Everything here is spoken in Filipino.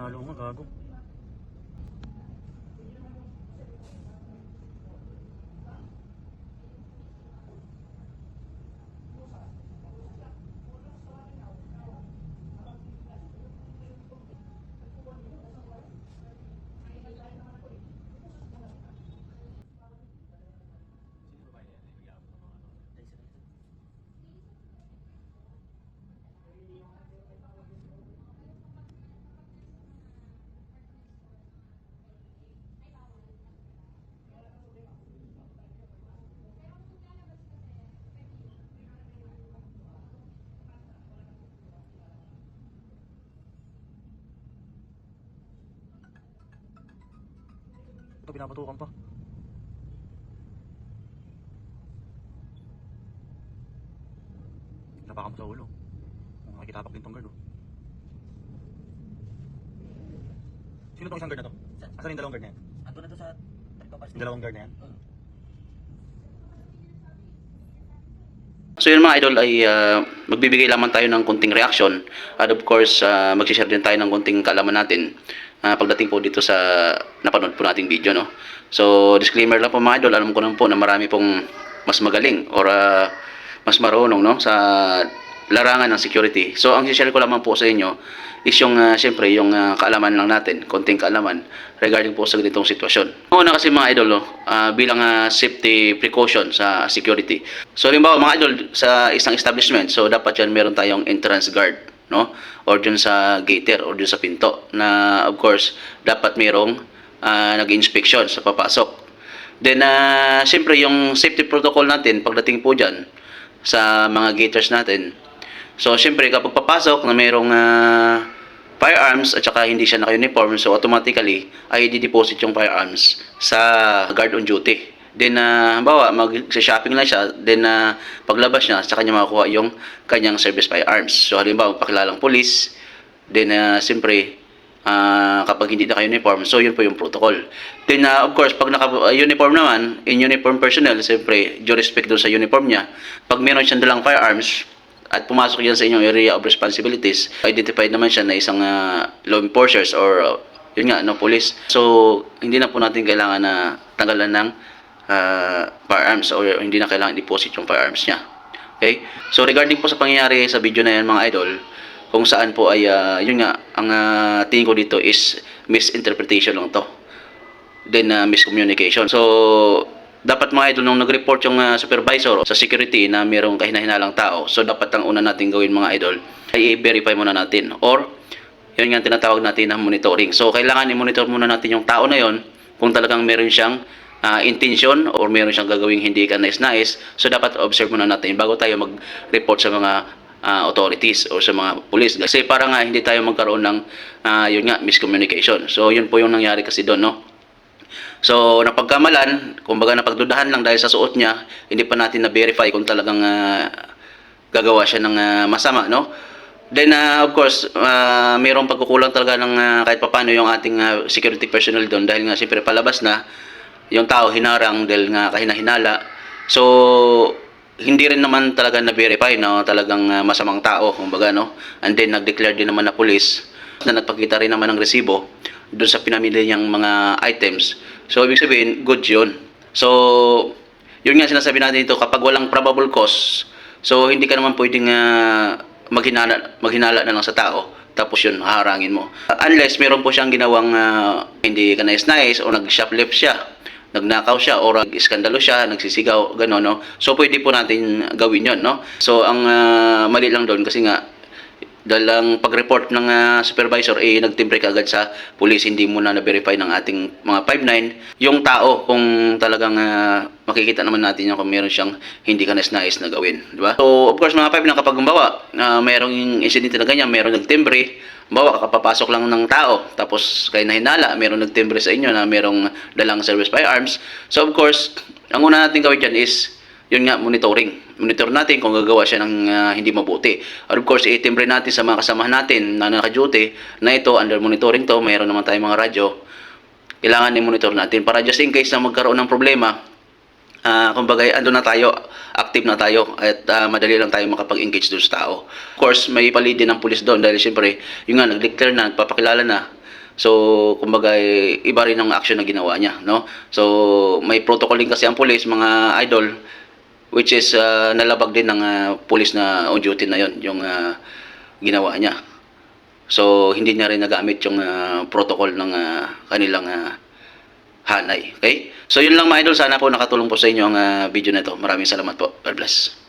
Panalo nga, gago. Ito, pinapatukan pa. Napakan mo sa ulo. Makikitapak din tong guard, oh. Sino tong isang guard na to? Asan yung dalawang guard na yan? Ando na to sa Tritopas. Yung dalawang guard na yan? So yun mga idol ay magbibigay lamang tayo ng konting reaction at of course mag-share din tayo ng konting kaalaman natin pagdating po dito sa napanood po nating video, no? So disclaimer lang po mga idol, alam ko naman po na marami pong mas magaling or mas marunong, no, sa larangan ng security. So ang i-share ko lamang po sa inyo is yung syempre yung kaalaman lang natin, konting kaalaman regarding po sa ganitong sitwasyon. Una kasi mga idol, no, bilang safety precaution sa security. So halimbawa mga idol, sa isang establishment, so dapat yan meron tayong entrance guard, no, or dun sa gater or dun sa pinto na of course dapat merong nag-inspection sa papasok. Then syempre yung safety protocol natin pagdating po dyan sa mga gaters natin. So syempre kapag papasok na merong firearms at saka hindi siya naka-uniform, so automatically ay i-deposit yung firearms sa guard on duty. Then halimbawa mag-shopping lang siya, then paglabas niya sa kanya makukuha yung kanyang service firearms. So halimbawa pakilalang police, then siyempre kapag hindi naka-uniform, so yun po yung protocol. Then of course pag naka-uniform naman, in uniform personnel, siyempre due respect doon sa uniform niya, pag meron siyang dalang firearms at pumasok yan sa inyong area of responsibilities, identified naman siya na isang law enforcers or yun nga, no, police. So hindi na po natin kailangan na tanggalan ng firearms or hindi na kailangan deposit yung firearms niya. Okay? So regarding po sa pangyayari sa video na yan mga idol, kung saan po ay yun nga, ang tingin ko dito is misinterpretation lang to, then miscommunication. So dapat mga idol, nung nag-report yung supervisor sa security na mayroong kahinahinalang tao, so dapat ang una natin gawin mga idol ay i-verify muna natin, or yun nga tinatawag natin na monitoring. So kailangan i-monitor muna natin yung tao na yon kung talagang meron siyang intention or meron siyang gagawing hindi ka nais-nais. So dapat observe muna natin bago tayo mag-report sa mga authorities o sa mga police. Kasi para nga hindi tayo magkaroon ng yun nga, miscommunication. So yun po yung nangyari kasi doon, no? So napagkamalan, kumbaga napagdudahan lang dahil sa suot niya, hindi pa natin na-verify kung talagang gagawa siya ng masama, no? Then of course, mayroong pagkukulang talaga ng kahit papano yung ating security personnel doon dahil nga siyempre palabas na yung tao hinarang dahil nga kahina-hinala. So hindi rin naman talaga na-verify na talagang masamang tao, kumbaga, no? And then nag-declare din naman na police na nagpakita rin naman ng resibo doon sa pinamili niyang mga items. So ibig sabihin, good yun. So yun nga sinasabi natin dito, kapag walang probable cause, so hindi ka naman pwedeng maghinala na lang sa tao tapos yun haharangin mo. Unless meron po siyang ginawang hindi ka nais-nais o nag-shoplift siya, nagnakaw siya or nag-iskandalo siya, nagsisigaw, gano'n, no? So pwede po natin gawin yon, no? So ang mali lang doon kasi nga dahil ang pag-report ng supervisor nagtimbre ka agad sa police, hindi mo na na-verify ng ating mga 5-9 yung tao kung talagang makikita naman natin yung kung meron siyang hindi ka nais na gawin, di ba? So of course mga 5-9 kapag gumbawa mayroong insidente na ganyan, mayroong nagtimbre, bawa kakapapasok lang ng tao tapos kayo na hinala, mayroong nagtimbre sa inyo na mayroong dalang service firearms. So of course ang una natin gawin dyan is yun nga, monitoring. Monitor natin kung gagawa siya ng hindi mabuti. Or of course, itimbre natin sa mga kasamahan natin na naka-duty na ito, under monitoring to, mayroon naman tayong mga radyo. Kailangan i-monitor natin para just in case na magkaroon ng problema, kumbaga, ando na tayo, active na tayo, at madali lang tayo makapag-engage doon sa tao. Of course, may palid din ng pulis doon dahil siyempre, yung nga, nag-declare na, nagpapakilala na So, kumbaga, iba rin ang action na ginawa niya, no? So, may protocol din kasi ang police, mga idol, which is nalabag din ng police na on duty na yon yung ginawa niya. So, hindi niya rin nagamit yung protocol ng kanilang hanay. Okay? So, yun lang mga idol. Sana po nakatulong po sa inyo ang video na ito. Maraming salamat po. God bless.